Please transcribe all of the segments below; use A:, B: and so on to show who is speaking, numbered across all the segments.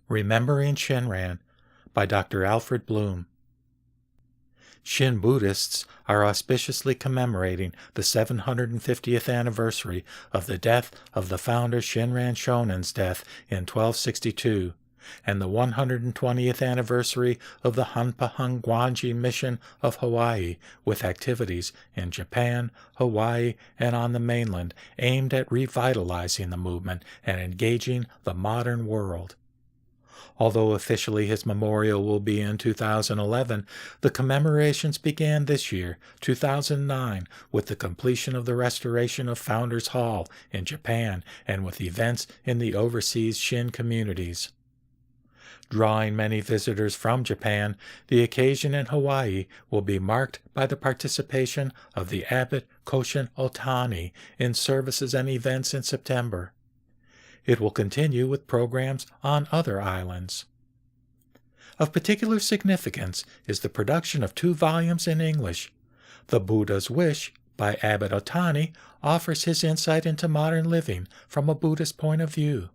A: Remembering Shinran by Dr. Alfred Bloom. Shin Buddhists are auspiciously commemorating the 750th anniversary of the death of the founder Shinran Shonen's death in 1262, and the 120th anniversary of the Hanpa Gwanji mission of Hawaii, with activities in Japan, Hawaii, and on the mainland aimed at revitalizing the movement and engaging the modern world. Although officially his memorial will be in 2011, the commemorations began this year, 2009, with the completion of the restoration of Founders Hall in Japan and with events in the overseas Shin communities. Drawing many visitors from Japan, the occasion in Hawaii will be marked by the participation of the abbot Koshin Otani in services and events in September. It will continue with programs on other islands. Of particular significance is the production of 2 volumes in English. The Buddha's Wish by Abbot Otani offers his insight into modern living from a Buddhist point of view.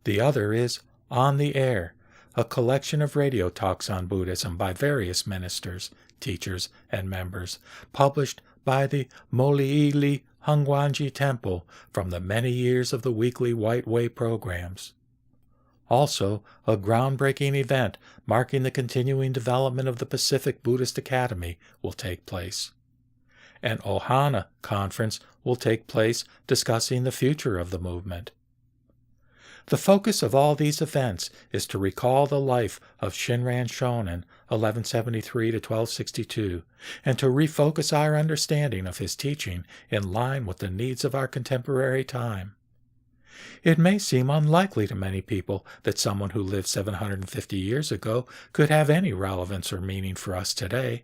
A: The other is On the Air, a collection of radio talks on Buddhism by various ministers, teachers, and members, published by the Moli'ili Hongwanji Temple from the many years of the weekly White Way programs. Also, a groundbreaking event marking the continuing development of the Pacific Buddhist Academy will take place. An Ohana conference will take place discussing the future of the movement. The focus of all these events is to recall the life of Shinran Shonen, 1173 to 1262, and to refocus our understanding of his teaching in line with the needs of our contemporary time. It may seem unlikely to many people that someone who lived 750 years ago could have any relevance or meaning for us today.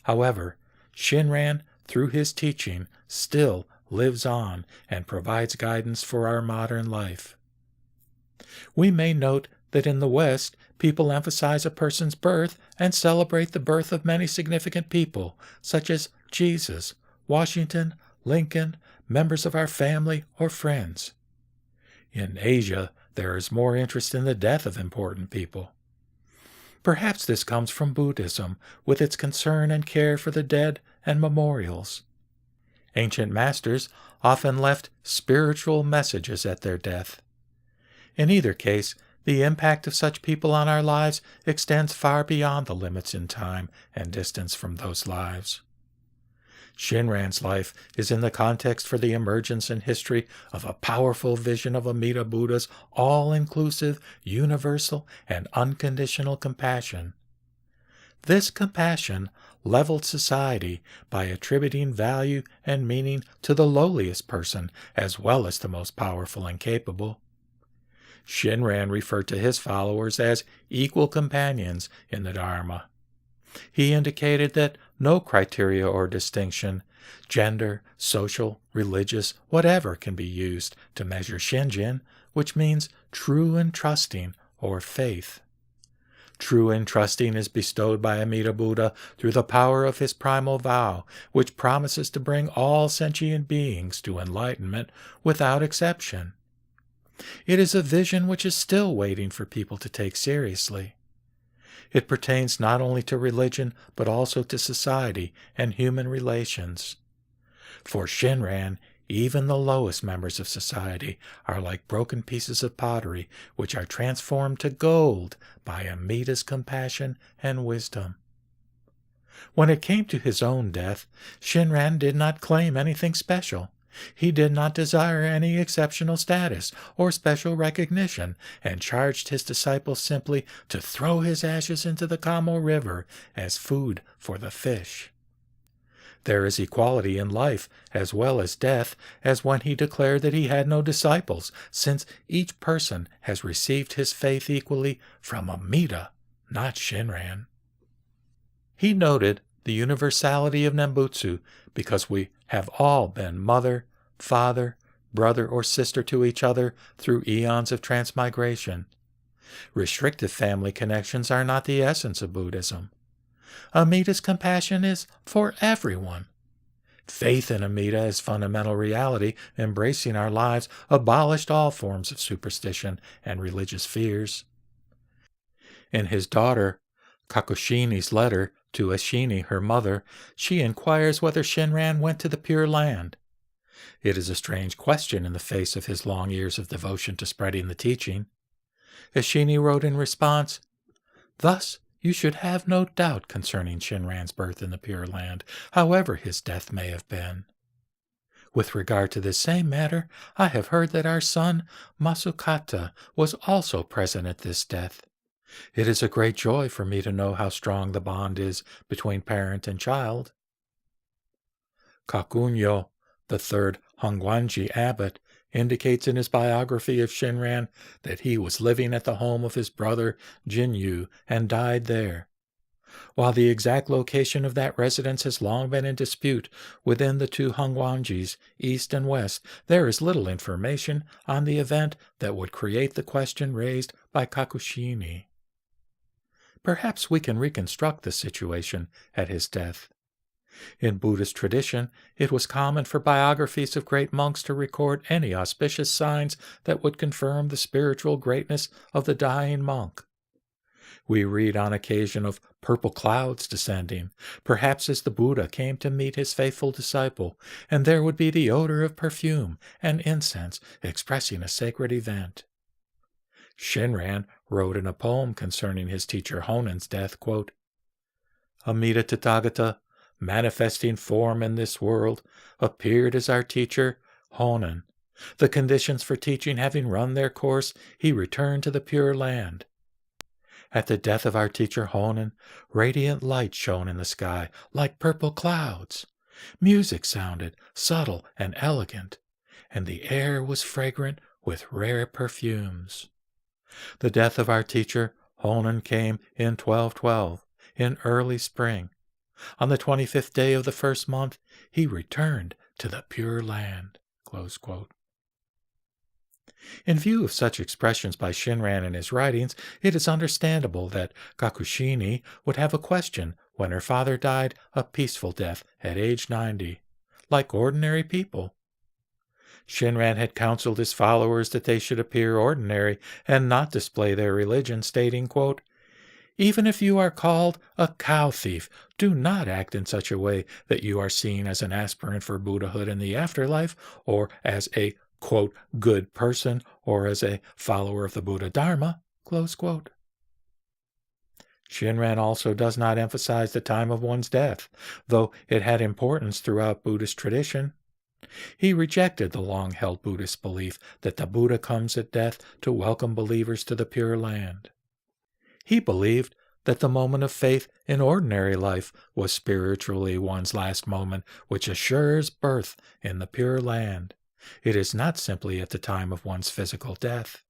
A: However, Shinran, through his teaching, still lives on and provides guidance for our modern life. We may note that in the West, people emphasize a person's birth and celebrate the birth of many significant people, such as Jesus, Washington, Lincoln, members of our family, or friends. In Asia, there is more interest in the death of important people. Perhaps this comes from Buddhism, with its concern and care for the dead and memorials. Ancient masters often left spiritual messages at their death. In either case, the impact of such people on our lives extends far beyond the limits in time and distance from those lives. Shinran's life is in the context for the emergence in history of a powerful vision of Amida Buddha's all-inclusive, universal, and unconditional compassion. This compassion leveled society by attributing value and meaning to the lowliest person as well as the most powerful and capable. Shinran referred to his followers as equal companions in the Dharma. He indicated that no criteria or distinction, gender, social, religious, whatever, can be used to measure Shinjin, which means true and trusting or faith. True and trusting is bestowed by Amida Buddha through the power of his primal vow, which promises to bring all sentient beings to enlightenment without exception. It is a vision which is still waiting for people to take seriously. It pertains not only to religion, but also to society and human relations. For Shinran, even the lowest members of society are like broken pieces of pottery, which are transformed to gold by Amida's compassion and wisdom. When it came to his own death, Shinran did not claim anything special. He did not desire any exceptional status or special recognition, and charged his disciples simply to throw his ashes into the Kamo River as food for the fish. There is equality in life as well as death, as when he declared that he had no disciples, since each person has received his faith equally from Amida, not Shinran. He noted the universality of Nembutsu because we have all been mother, father, brother, or sister to each other through eons of transmigration. Restrictive family connections are not the essence of Buddhism. Amida's compassion is for everyone. Faith in Amida as fundamental reality, embracing our lives, abolished all forms of superstition and religious fears. In his daughter Kakushini's letter to Ashini, her mother, she inquires whether Shinran went to the Pure Land. It is a strange question in the face of his long years of devotion to spreading the teaching. Ashini wrote in response, "Thus you should have no doubt concerning Shinran's birth in the Pure Land, however his death may have been. With regard to this same matter, I have heard that our son Masukata was also present at this death. It is a great joy for me to know how strong the bond is between parent and child." Kakunyo, the third Hongwanji abbot, indicates in his biography of Shinran that he was living at the home of his brother Jinyu and died there. While the exact location of that residence has long been in dispute within the two Hongwanjis, East and West, there is little information on the event that would create the question raised by Kakushini. Perhaps we can reconstruct the situation at his death. In Buddhist tradition, it was common for biographies of great monks to record any auspicious signs that would confirm the spiritual greatness of the dying monk. We read on occasion of purple clouds descending, perhaps as the Buddha came to meet his faithful disciple, and there would be the odor of perfume and incense expressing a sacred event. Shinran wrote in a poem concerning his teacher Honen's death, quote, "Amida Tathagata, manifesting form in this world, appeared as our teacher Honen. The conditions for teaching having run their course, he returned to the Pure Land. At the death of our teacher Honen, radiant light shone in the sky like purple clouds. Music sounded, subtle and elegant, and the air was fragrant with rare perfumes. The death of our teacher Honen came in 1212, in early spring. On the 25th day of the first month, he returned to the Pure Land." Close quote. In view of such expressions by Shinran in his writings, it is understandable that Kakushini would have a question when her father died a peaceful death at age 90, like ordinary people. Shinran had counseled his followers that they should appear ordinary and not display their religion, stating, quote, "Even if you are called a cow thief, do not act in such a way that you are seen as an aspirant for Buddhahood in the afterlife, or as a, quote, good person, or as a follower of the Buddha Dharma." Close quote. Shinran also does not emphasize the time of one's death, though it had importance throughout Buddhist tradition. He rejected the long-held Buddhist belief that the Buddha comes at death to welcome believers to the Pure Land. He believed that the moment of faith in ordinary life was spiritually one's last moment, which assures birth in the Pure Land. It is not simply at the time of one's physical death.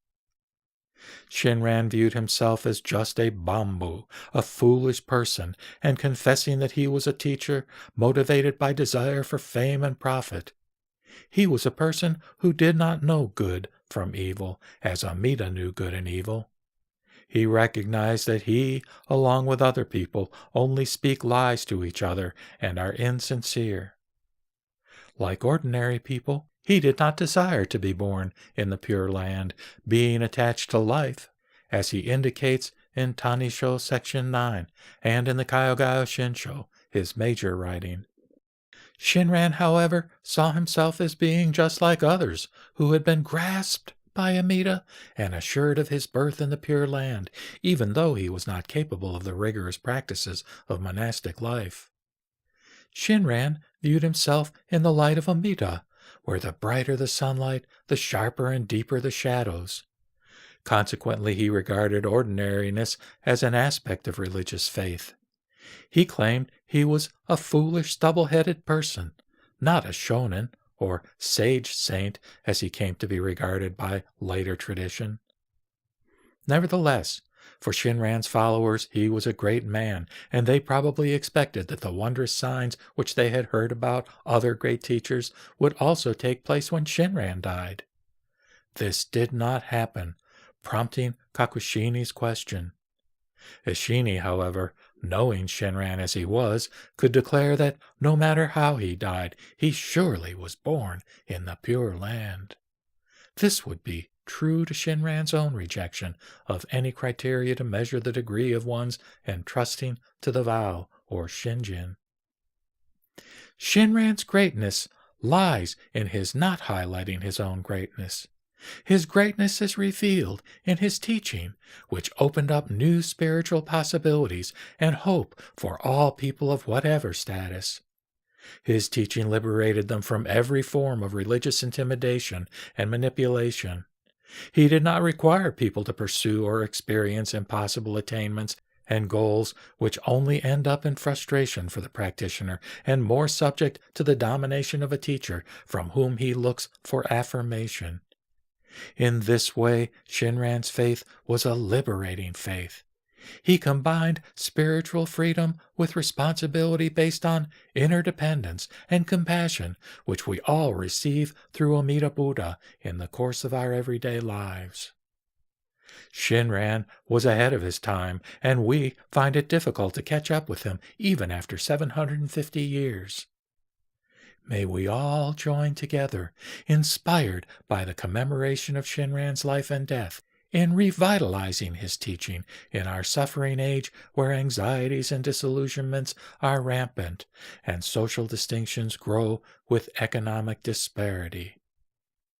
A: Shinran viewed himself as just a bambu, a foolish person, and confessing that he was a teacher motivated by desire for fame and profit. He was a person who did not know good from evil, as Amida knew good and evil. He recognized that he, along with other people, only speak lies to each other and are insincere. Like ordinary people, he did not desire to be born in the Pure Land, being attached to life, as he indicates in Tanisho Section 9 and in the Kyogayo Shinsho, his major writing. Shinran, however, saw himself as being just like others who had been grasped by Amida and assured of his birth in the Pure Land, even though he was not capable of the rigorous practices of monastic life. Shinran viewed himself in the light of Amida, where the brighter the sunlight, the sharper and deeper the shadows. Consequently, he regarded ordinariness as an aspect of religious faith. He claimed he was a foolish, stubble-headed person, not a shonen, or sage saint, as he came to be regarded by later tradition. Nevertheless, for Shinran's followers, he was a great man, and they probably expected that the wondrous signs which they had heard about other great teachers would also take place when Shinran died. This did not happen, prompting Kakushini's question. Ashini, however, knowing Shinran as he was, could declare that no matter how he died, he surely was born in the Pure Land. This would be true to Shinran's own rejection of any criteria to measure the degree of one's entrusting to the vow or Shinjin. Shinran's greatness lies in his not highlighting his own greatness. His greatness is revealed in his teaching, which opened up new spiritual possibilities and hope for all people of whatever status. His teaching liberated them from every form of religious intimidation and manipulation. He did not require people to pursue or experience impossible attainments and goals which only end up in frustration for the practitioner and more subject to the domination of a teacher from whom he looks for affirmation. In this way, Shinran's faith was a liberating faith. He combined spiritual freedom with responsibility based on interdependence and compassion, which we all receive through Amida Buddha in the course of our everyday lives. Shinran was ahead of his time, and we find it difficult to catch up with him even after 750 years. May we all join together, inspired by the commemoration of Shinran's life and death, in revitalizing his teaching in our suffering age where anxieties and disillusionments are rampant and social distinctions grow with economic disparity.